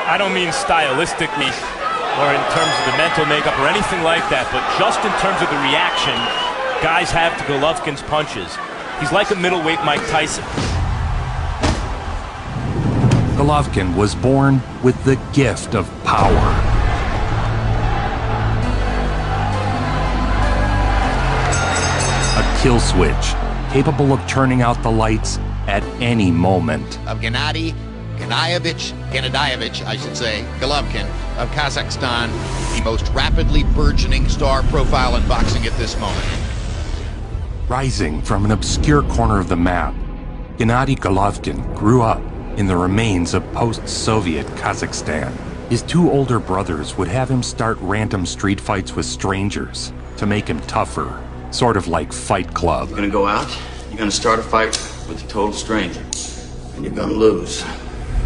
I don't mean stylistically or in terms of the mental makeup or anything like that, but just in terms of the reaction guys have to Golovkin's punches. He's like a middleweight Mike Tyson. Golovkin was born with the gift of power. A kill switch capable of turning out the lights at any moment. Of Gennadiy Gennadyevich, I should say, Golovkin of Kazakhstan, the most rapidly burgeoning star profile in boxing at this moment. Rising from an obscure corner of the map, Gennadiy Golovkin grew up in the remains of post-Soviet Kazakhstan. His two older brothers would have him start random street fights with strangers to make him tougher, sort of like Fight Club. You're gonna go out, you're gonna start a fight with a total stranger, and you're gonna lose.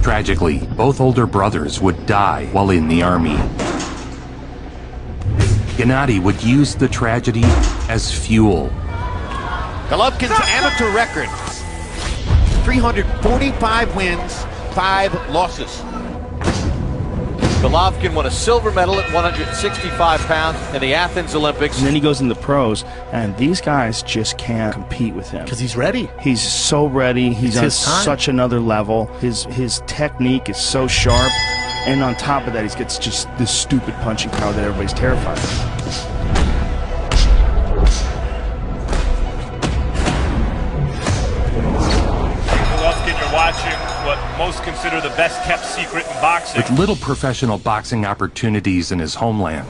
Tragically, both older brothers would die while in the army. Gennadiy would use the tragedy as fuel. Golovkin's amateur record, 345 wins, 5 losses. Golovkin won a silver medal at 165 pounds in the Athens Olympics. And then he goes in the pros, and these guys just can't compete with him. Because he's ready. He's so ready. He's on such another level. His technique is so sharp. And on top of that, he gets just this stupid punching power that everybody's terrified of. Watching what most consider the best-kept secret in boxing. With little professional boxing opportunities in his homeland,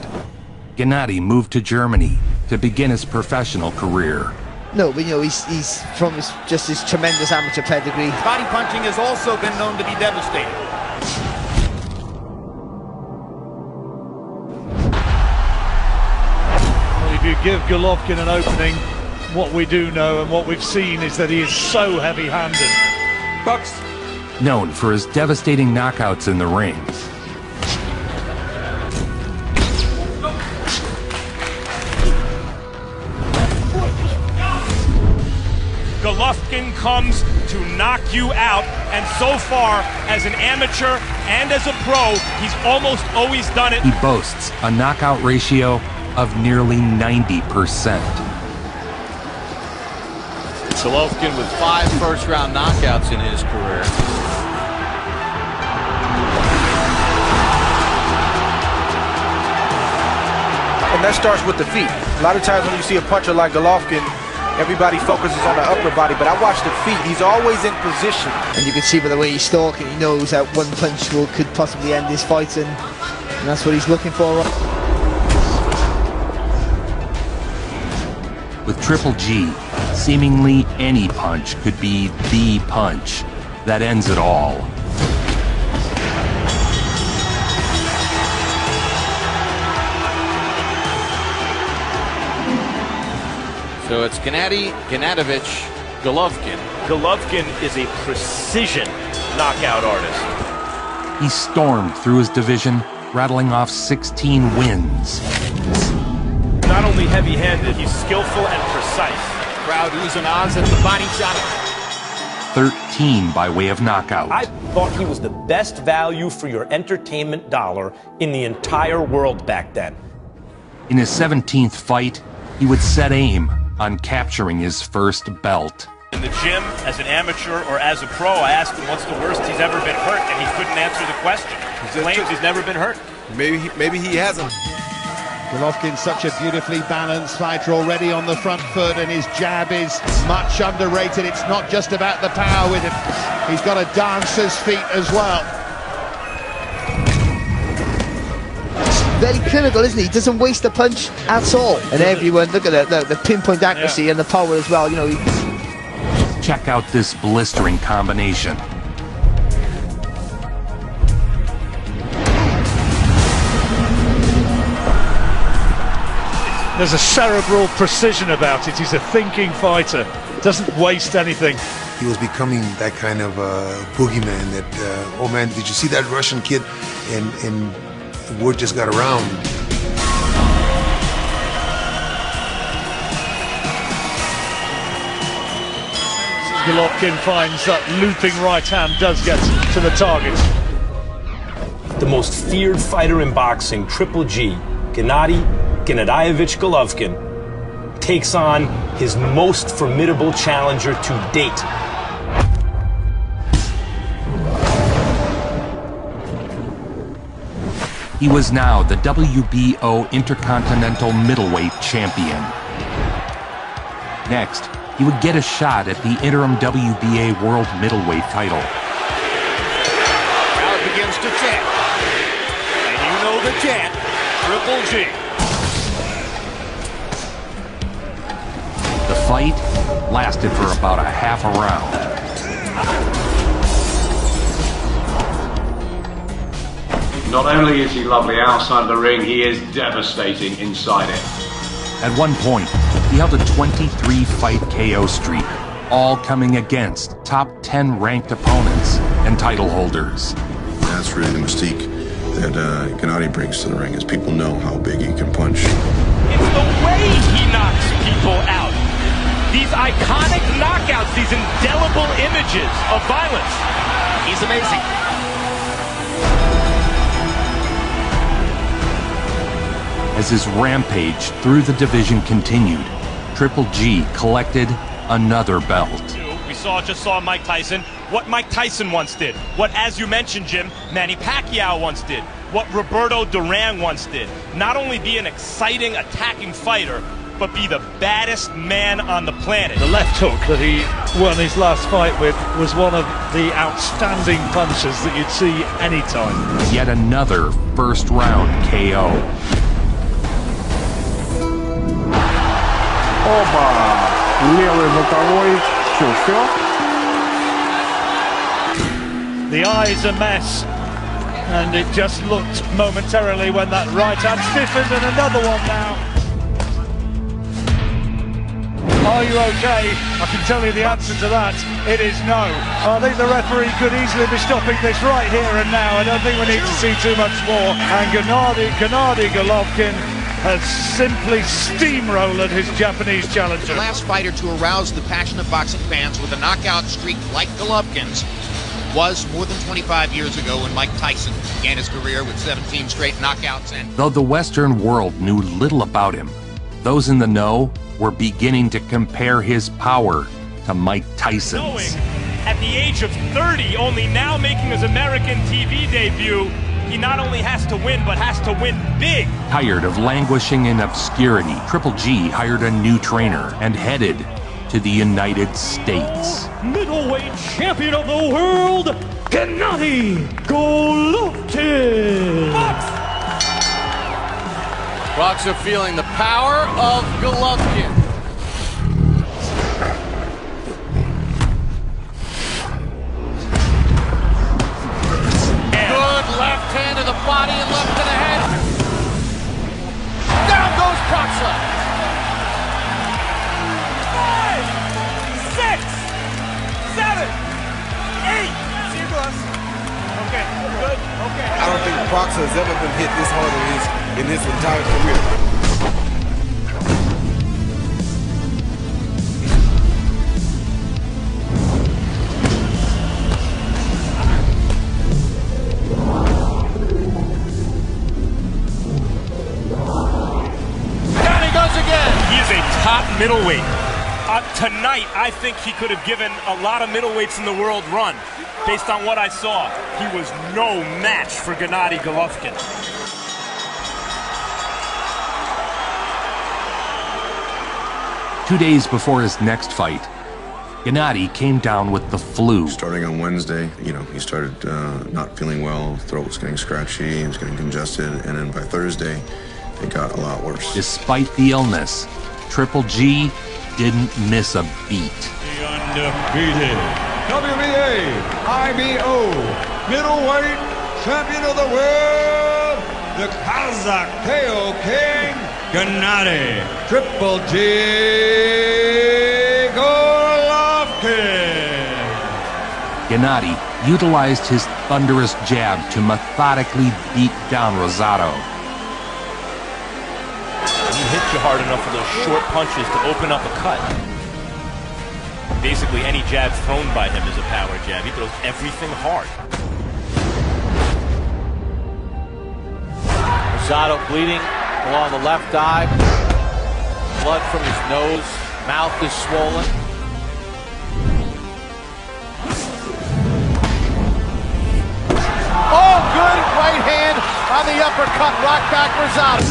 Gennadiy moved to Germany to begin his professional career. No, but you know, he's from just his tremendous amateur pedigree. Body punching has also been known to be devastating. Well, if you give Golovkin an opening, what we do know and what we've seen is that he is so heavy-handed. Known for his devastating knockouts in the ring. Golovkin comes to knock you out, and so far, as an amateur and as a pro, he's almost always done it. He boasts a knockout ratio of nearly 90%. Golovkin with 5 first-round knockouts in his career. And that starts with the feet. A lot of times when you see a puncher like Golovkin, everybody focuses on the upper body, but I watch the feet. He's always in position. And you can see by the way he's stalking, he knows that one punch could possibly end this fight, and that's what he's looking for. With Triple G, seemingly any punch could be the punch that ends it all. So it's Gennadiy Gennadyevich Golovkin. Golovkin is a precision knockout artist. He stormed through his division, rattling off 16 wins. Not only heavy-handed, he's skillful and precise. Crowd oozing odds at the body shot. 13 by way of knockout. I thought he was the best value for your entertainment dollar in the entire world back then. In his 17th fight, he would set aim on capturing his first belt. In the gym, as an amateur or as a pro, I asked him what's the worst he's ever been hurt, and he couldn't answer the question. He claims he's never been hurt. Maybe he hasn't. Golovkin's such a beautifully balanced fighter already on the front foot, and his jab is much underrated. It's not just about the power with him. He's got a dancer's feet as well. Very clinical, isn't he? He doesn't waste a punch at all. And everyone, look at the pinpoint accuracy and the power as well. You know, Check out this blistering combination. There's a cerebral precision about it. He's a thinking fighter. Doesn't waste anything. He was becoming that kind of boogeyman that, oh man, did you see that Russian kid? And the word just got around. Golovkin finds that looping right hand does get to the target. the most feared fighter in boxing, Triple G, Gennadiy Gennadyevich Golovkin, takes on his most formidable challenger to date. He was now the WBO Intercontinental Middleweight Champion. Next, he would get a shot at the interim WBA World Middleweight title. Crowd begins to chant. And you know the chant, Triple G. The fight lasted for about a half a round. Not only is he lovely outside of the ring, he is devastating inside it. At one point, he held a 23-fight KO streak, all coming against top 10 ranked opponents and title holders. That's really the mystique that Gennadiy brings to the ring, is people know how big he can punch. It's the way he knocks people out. These iconic knockouts, these indelible images of violence. He's amazing. As his rampage through the division continued, Triple G collected another belt. We just saw Mike Tyson, what Mike Tyson once did, what, as you mentioned, Jim, Manny Pacquiao once did, what Roberto Duran once did. Not only be an exciting, attacking fighter, but be the baddest man on the planet. The left hook that he won his last fight with was one of the outstanding punches that you'd see anytime. Yet another first-round KO. The eye's a mess, and it just looked momentarily when that right hand stiffened, and another one now. Are you okay? I can tell you the answer to that. It is no. I think the referee could easily be stopping this right here and now. I don't think we need to see too much more. And Gennadiy Golovkin has simply steamrolled his Japanese challenger. The last fighter to arouse the passionate boxing fans with a knockout streak like Golovkin's was more than 25 years ago when Mike Tyson began his career with 17 straight knockouts. And though the Western world knew little about him, those in the know were beginning to compare his power to Mike Tyson's. Knowing at the age of 30, only now making his American TV debut, he not only has to win, but has to win big. Tired of languishing in obscurity, Triple G hired a new trainer and headed to the United States. Middleweight champion of the world, Gennadiy Golovkin. Bucks are feeling the power of Golovkin. Good left hand to the body and left to the head. Down goes Proxla. 5, 6, 7, 8. See you, Gus. Okay, good. Okay. I don't think Proxla has ever been hit this hard in his entire career. Down he goes again. He is a top middleweight. Tonight, I think he could have given a lot of middleweights in the world run. Based on what I saw, he was no match for Gennadiy Golovkin. Two days before his next fight, Gennadiy came down with the flu. Starting on Wednesday, he started not feeling well. Throat was getting scratchy, he was getting congested, and then by Thursday, it got a lot worse. Despite the illness, Triple G didn't miss a beat. The undefeated WBA, IBO, middleweight champion of the world, the Kazakh KO King, Gennadiy Triple G Golovkin. Gennadiy utilized his thunderous jab to methodically beat down Rosado. He hits you hard enough with those short punches to open up a cut. Basically, any jab thrown by him is a power jab. He throws everything hard. Rosado bleeding along the left eye. Blood from his nose. Mouth is swollen. Oh, good right hand on the uppercut. Rock back Rosado.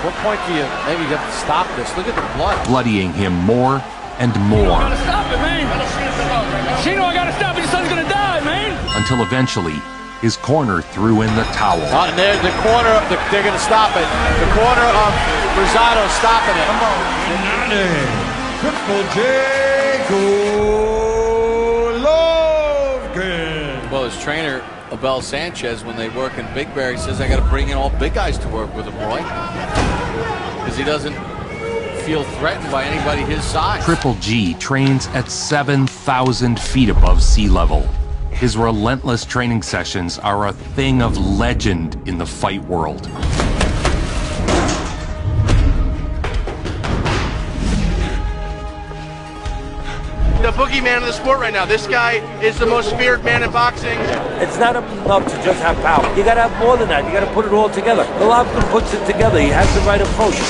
What point do you maybe have to stop this? Look at the blood. Bloodying him more and more. I gotta stop it, man. Chino, I gotta stop it. Your son's gonna die, man. Until eventually, his corner threw in the towel. And there, the corner, they're going to stop it. The corner of Rosado stopping it. Come on. Gennadiy Triple J Golovkin. Well, his trainer, Abel Sanchez, when they work in Big Bear, he says, I got to bring in all big guys to work with him, Roy. Because he doesn't feel threatened by anybody his size. Triple G trains at 7,000 feet above sea level. His relentless training sessions are a thing of legend in the fight world. The boogeyman of the sport right now. This guy is the most feared man in boxing. It's not enough to just have power. You gotta have more than that. You gotta put it all together. Golovkin puts it together. He has the right approach.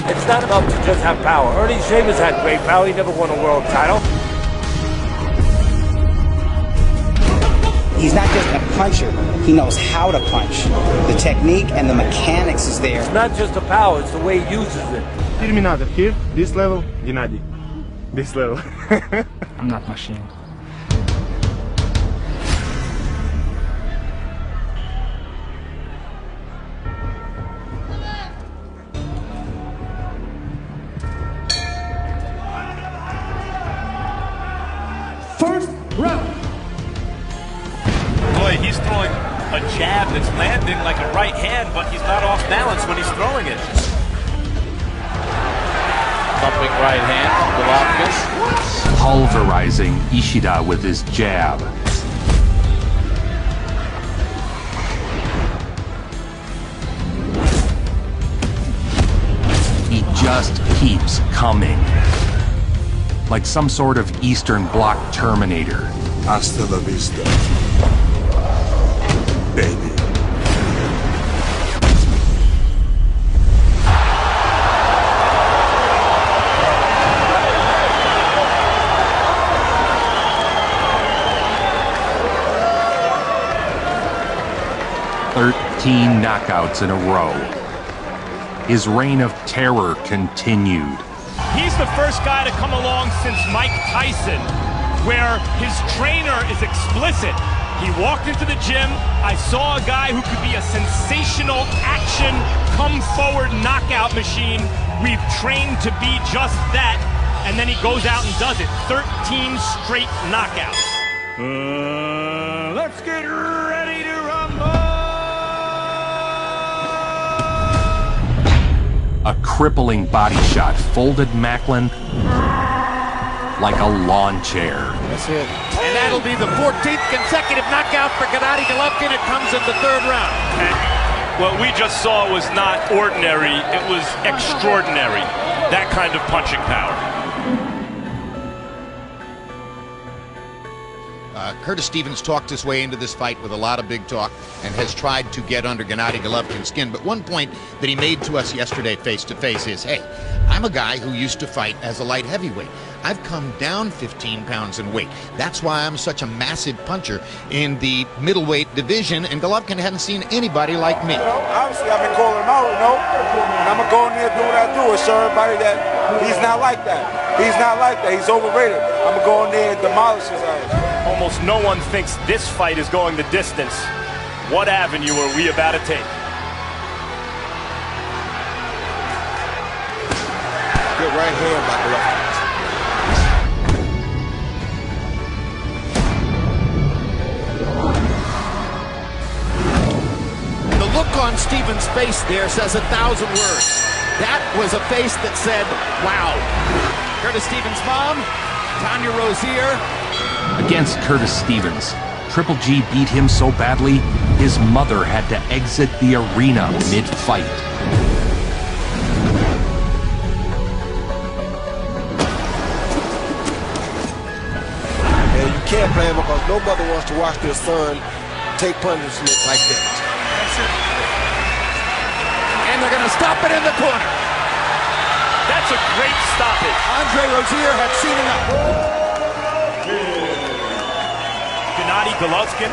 It's not enough to just have power. Ernie Shavers had great power. He never won a world title. He's not just a puncher. He knows how to punch. The technique and the mechanics is there. It's not just the power. It's the way he uses it. Terminator here, this level, Gennadiy. This level. I'm not machine. First round. Boy, he's throwing a jab that's landing like a right hand, but he's not off balance when he's throwing it. Thumping right hand from Golovkin. Pulverizing Ishida with his jab. He just keeps coming. Like some sort of Eastern Bloc Terminator. Hasta la vista, baby. Knockouts in a row. His reign of terror continued. He's the first guy to come along since Mike Tyson, where his trainer is explicit. He walked into the gym, I saw a guy who could be a sensational action, come forward knockout machine. We've trained to be just that, and then he goes out and does it. 13 straight knockouts. Let's get ready to rumble. A crippling body shot folded Macklin like a lawn chair. That's it. And that'll be the 14th consecutive knockout for Gennadiy Golovkin. It comes in the third round. And what we just saw was not ordinary, it was extraordinary. That kind of punching power. Curtis Stevens talked his way into this fight with a lot of big talk and has tried to get under Gennadiy Golovkin's skin. But one point that he made to us yesterday face-to-face is, hey, I'm a guy who used to fight as a light heavyweight. I've come down 15 pounds in weight. That's why I'm such a massive puncher in the middleweight division, and Golovkin hadn't seen anybody like me. Obviously, I've been calling him out, and I'm going to go in there and do what I do and show everybody that he's not like that. He's not like that. He's overrated. I'm going to go in there and demolish his ass. Almost no one thinks this fight is going the distance. What avenue are we about to take? Good right hand by Golovkin. The look on Stevens' face there says 1,000 words. That was a face that said, wow. Curtis Stevens' mom, Tanya Rozier. Against Curtis Stevens, Triple G beat him so badly, his mother had to exit the arena mid-fight. Yeah, you can't blame him because no mother wants to watch their son take punishment like that. And they're going to stop it in the corner. That's a great stoppage. Andre Rozier had seen enough. Gennadiy Golovkin,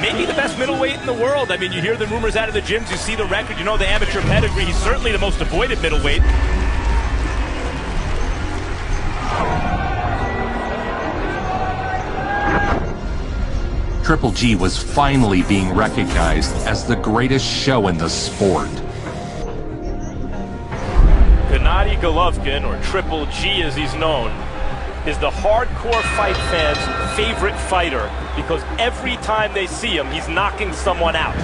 maybe the best middleweight in the world. I mean, you hear the rumors out of the gyms, you see the record, you know the amateur pedigree. He's certainly the most avoided middleweight. Triple G was finally being recognized as the greatest show in the sport. Gennadiy Golovkin, or Triple G as he's known, is the hardcore fight fans' favorite fighter because every time they see him, he's knocking someone out.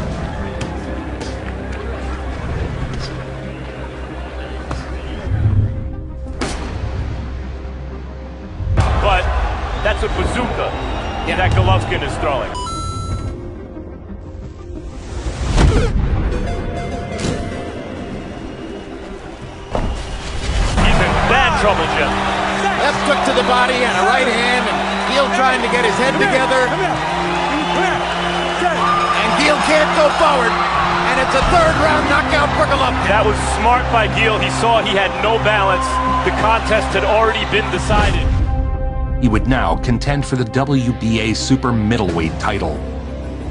But that's a bazooka that Golovkin is throwing. He's in bad trouble, Jim. Left hook to the body and a right hand, and Gil trying to get his head together. And Gil can't go forward, and it's a third-round knockout for Golovkin. That was smart by Gil. He saw he had no balance. The contest had already been decided. He would now contend for the WBA super middleweight title.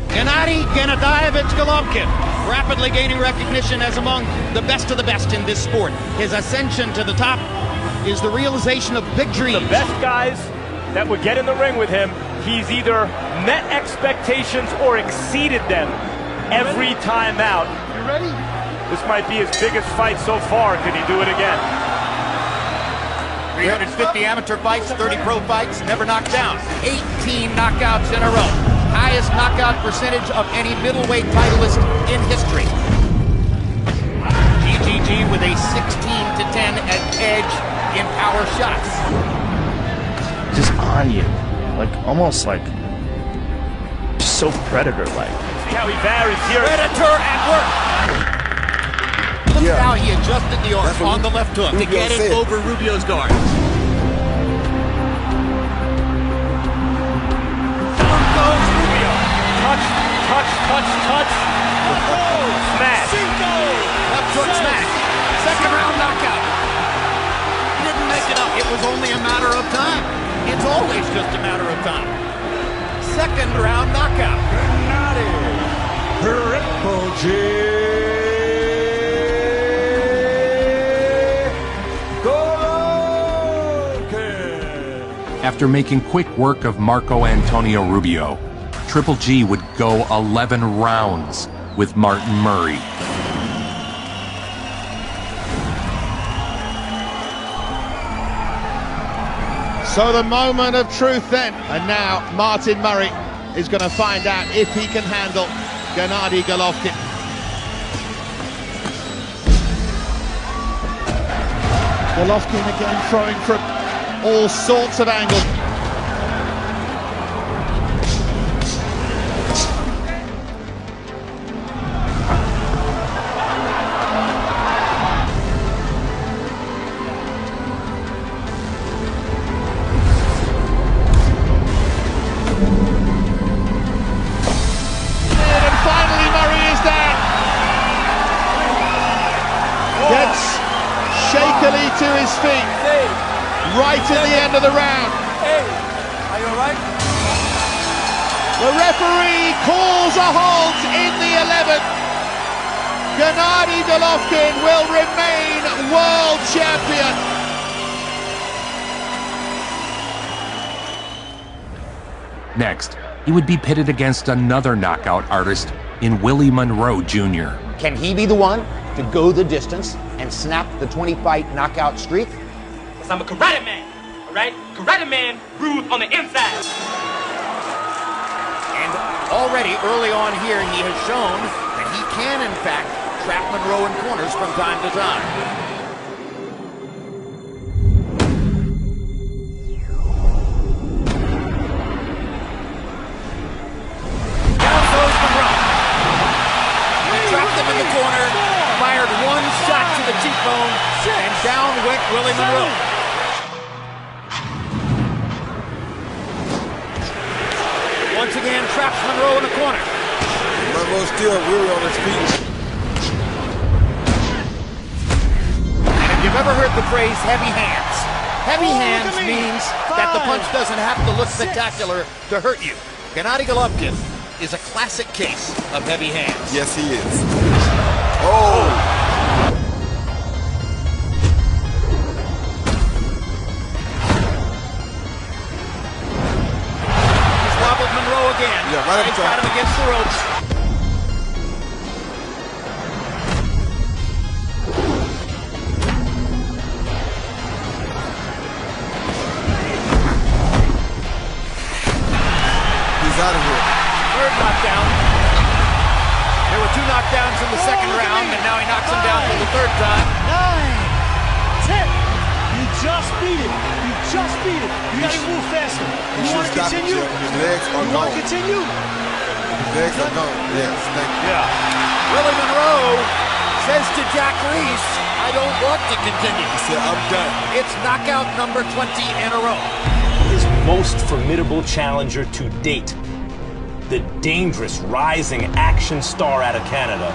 Gennadiy Gennadyevich Golovkin, rapidly gaining recognition as among the best of the best in this sport. His ascension to the top is the realization of big dreams. The best guys that would get in the ring with him, he's either met expectations or exceeded them every time out. You ready? This might be his biggest fight so far. Can he do it again? 350 amateur fights, 30 pro fights, never knocked down. 18 knockouts in a row. Highest knockout percentage of any middleweight titleist in history. GGG with a 16-10 edge in power shots. Just on you, like almost like just so predator-like. See how he varies here. Predator at work. Look at how he adjusted the arm on the left hook to get it over Rubio's guard. Down goes Rubio. Touch, touch, touch, touch. Smash. Left hook smash. Second round knockout. Didn't make it up. It was only a matter of time. It's always just a matter of time. Second round knockout. Triple G. After making quick work of Marco Antonio Rubio, Triple G would go 11 rounds with Martin Murray. So the moment of truth then, and now Martin Murray is going to find out if he can handle Gennadiy Golovkin. Golovkin again throwing from all sorts of angles. And finally Murray is down. Gets shakily to his feet. Right at the end of the round. Hey, are you all right? The referee calls a halt in the 11th. Gennadiy Golovkin will remain world champion. Next, he would be pitted against another knockout artist in Willie Monroe Jr. Can he be the one to go the distance and snap the 20-fight knockout streak? Because I'm a karate man, all right? Karate man rules on the inside. And already early on here, he has shown that he can, in fact, trap Monroe in corners from time to time. Corner, fired one shot to the cheekbone, and down went Willie Monroe. once again traps Monroe in the corner. Monroe's still weary on his feet. And if you've ever heard the phrase heavy hands, heavy hands means that the punch doesn't have to look spectacular to hurt you. Gennadiy Golovkin is a classic case of heavy hands. Yes, he is. Oh! He's wobbled Monroe again. Yeah, right up He's top. got him against the ropes. Out of here. Third knockdown. There were 2 knockdowns in the second round, and now he knocks him down for the third time. 9, 10. You just beat it. You just beat it. You gotta move faster. You want to continue? His legs are You want to continue? His legs are gone. Yes, thank you. Yeah. Willie Monroe says to Jack Reese, I don't want to continue. He said, I'm done. It's knockout number 20 in a row. His most formidable challenger to date, the dangerous rising action star out of Canada,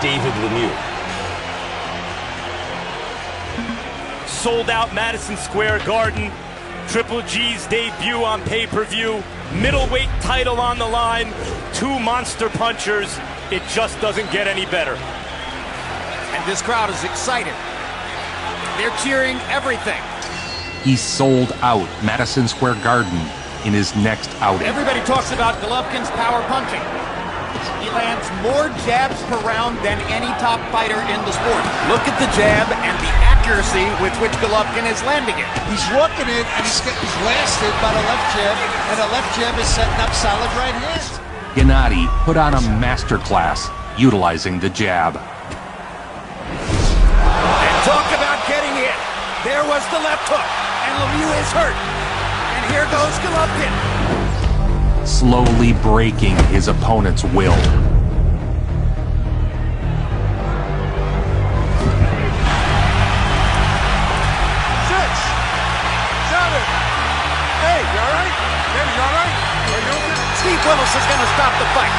David Lemieux. Sold out Madison Square Garden, Triple G's debut on pay-per-view, middleweight title on the line, 2 monster punchers. It just doesn't get any better. And this crowd is excited. They're cheering everything. He sold out Madison Square Garden in his next outing. Everybody talks about Golovkin's power punching. He lands more jabs per round than any top fighter in the sport. Look at the jab and the accuracy with which Golovkin is landing it. He's working it, and he's blasted by the left jab, and the left jab is setting up solid right hands. Gennadiy put on a masterclass utilizing the jab. And talk about getting hit. There was the left hook, and Lemieux is hurt. And here goes Golovkin. Slowly breaking his opponent's will. 6, 7. Hey, you all right? Baby, you all right? Are you okay? Steve Willis is going to stop the fight.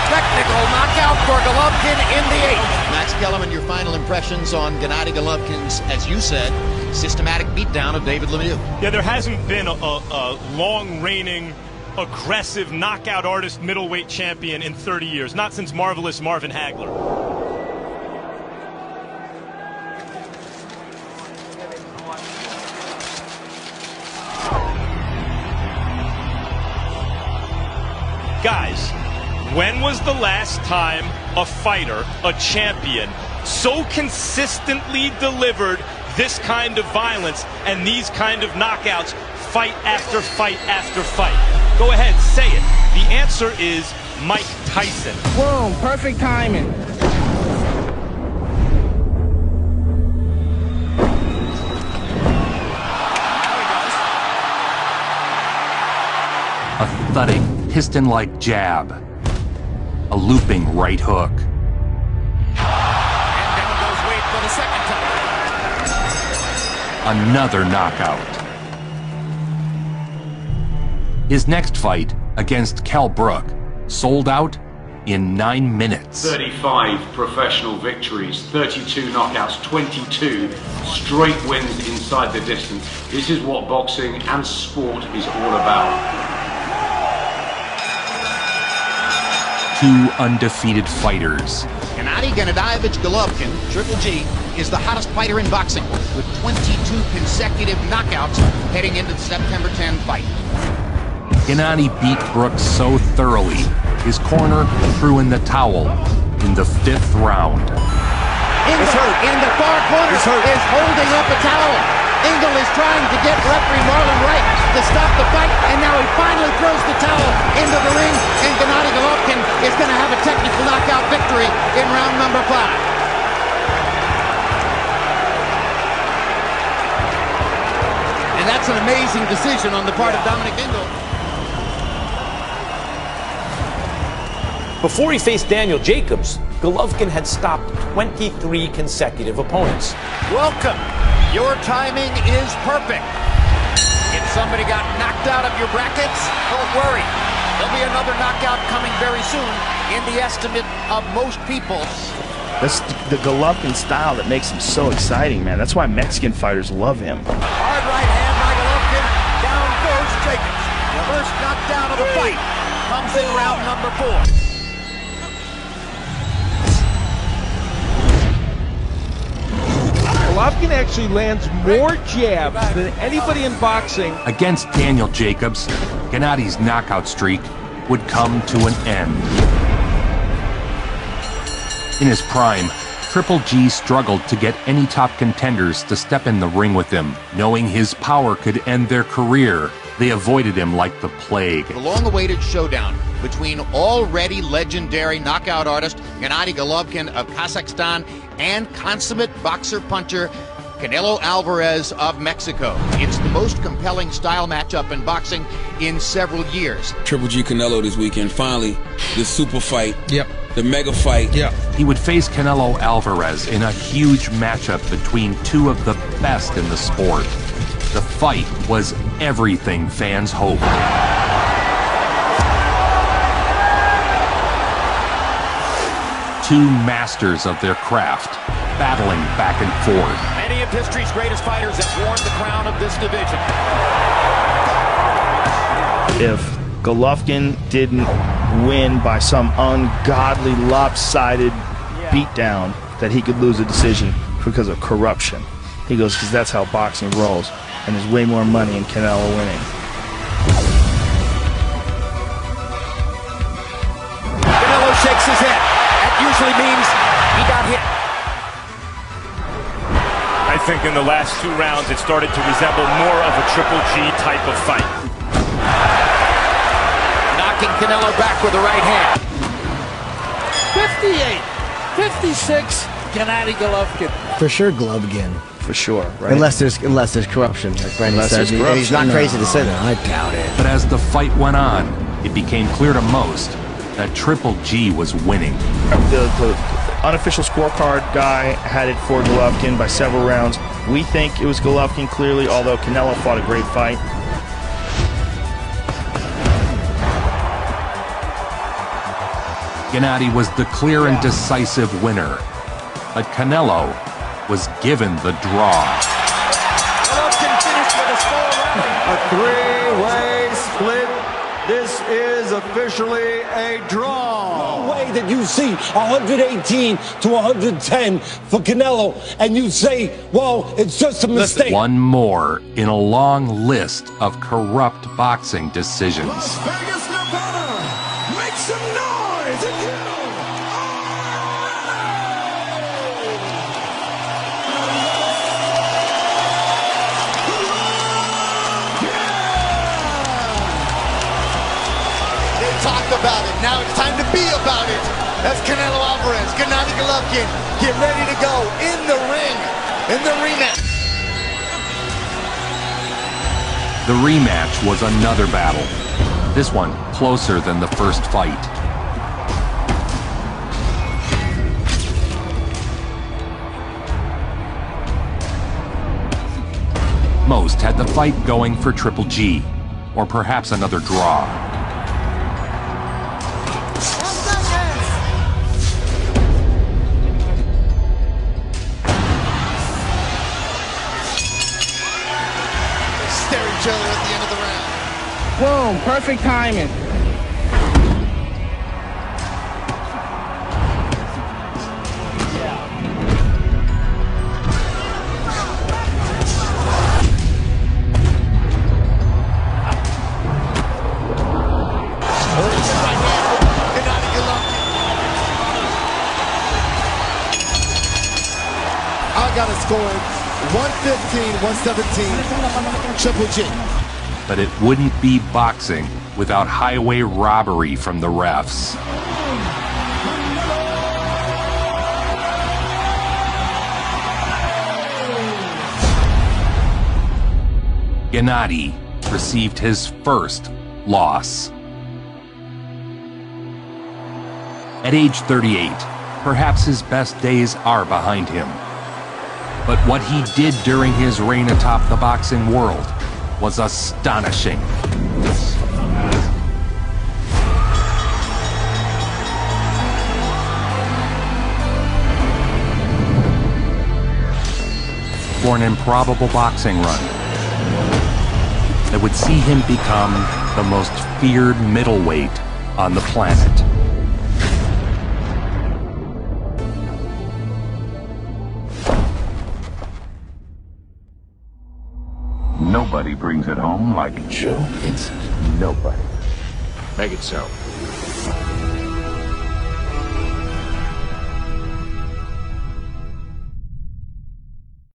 Technical knockout for Golovkin in the 8th. Max Kellerman, your final impressions on Gennadiy Golovkin's, as you said, systematic beatdown of David Lemieux. Yeah, there hasn't been a long-reigning, aggressive knockout artist middleweight champion in 30 years. Not since Marvelous Marvin Hagler. Guys, when was the last time a fighter, a champion, so consistently delivered this kind of violence and these kind of knockouts fight after fight after fight? Go ahead, say it. The answer is Mike Tyson. Boom, perfect timing. A thudding, piston-like jab. A looping right hook. And then goes Wade for the second time. Another knockout. His next fight against Kell Brook sold out in 9 minutes. 35 professional victories, 32 knockouts, 22 straight wins inside the distance. This is what boxing and sport is all about. 2 undefeated fighters. Gennadiy Gennadyevich Golovkin, Triple G, is the hottest fighter in boxing with 22 consecutive knockouts heading into the September 10 fight. Gennadiy beat Brooks so thoroughly, his corner threw in the towel in the 5th round. Ingle in the far corner is holding up a towel. Ingle is trying to get referee Marlon Wright to stop the fight, and now he finally throws the towel into the ring, and Gennadiy Golovkin is going to have a technical knockout victory in round number 5. And that's an amazing decision on the part of Dominic Ingle. Before he faced Daniel Jacobs, Golovkin had stopped 23 consecutive opponents. Welcome. Your timing is perfect. It's somebody got knocked out of your brackets, don't worry. There'll be another knockout coming very soon in the estimate of most people. That's the Golovkin style that makes him so exciting, man. That's why Mexican fighters love him. Hard right hand by Golovkin. Down goes Jacobs. The first knockdown of the fight comes in round number 4. Golovkin actually lands more jabs than anybody in boxing. Against Daniel Jacobs, Gennady's knockout streak would come to an end. In his prime, Triple G struggled to get any top contenders to step in the ring with him. Knowing his power could end their career, they avoided him like the plague. The long-awaited showdown between already legendary knockout artist Gennadiy Golovkin of Kazakhstan and consummate boxer-puncher Canelo Alvarez of Mexico. It's the most compelling style matchup in boxing in several years. Triple G Canelo this weekend, finally, this super fight. Yep. The mega fight. Yeah. He would face Canelo Alvarez in a huge matchup between two of the best in the sport. The fight was everything fans hoped. Two masters of their craft, battling back and forth. Many of history's greatest fighters have worn the crown of this division. If Golovkin didn't win by some ungodly, lopsided beatdown, that he could lose a decision because of corruption. He goes, because that's how boxing rolls, and there's way more money in Canelo winning. Canelo shakes his head. That usually means he got hit. I think in the last 2 rounds it started to resemble more of a Triple G type of fight. Knocking Canelo back with the right hand. 58, 56, Gennadiy Golovkin. For sure, Golovkin. For sure, right? Unless there's corruption, like Brandon said. And he's not crazy to say that. I doubt it. But as the fight went on, it became clear to most that Triple G was winning. The unofficial scorecard guy had it for Golovkin by several rounds. We think it was Golovkin clearly, although Canelo fought a great fight. Gennady was the clear and decisive winner, but Canelo was given the draw. Golovkin finished with a score round. A 3-way split. This is officially a draw. No way that you see 118 to 110 for Canelo, and you say, well, it's just a mistake. One more in a long list of corrupt boxing decisions. Las Vegas, Nevada. Make some noise if you Talked about it. Now it's time to be about it. That's Canelo Alvarez, Gennadiy Golovkin. Get ready to go in the ring, in the rematch. The rematch was another battle. This one closer than the first fight. Most had the fight going for Triple G, or perhaps another draw. At the end of the round. Boom, perfect timing. I got a score 115-117, Triple G. But it wouldn't be boxing without highway robbery from the refs. Gennady received his first loss. At age 38, perhaps his best days are behind him. But what he did during his reign atop the boxing world was astonishing. For an improbable boxing run that would see him become the most feared middleweight on the planet. Nobody brings it home like Joe. It's nobody. Make it so.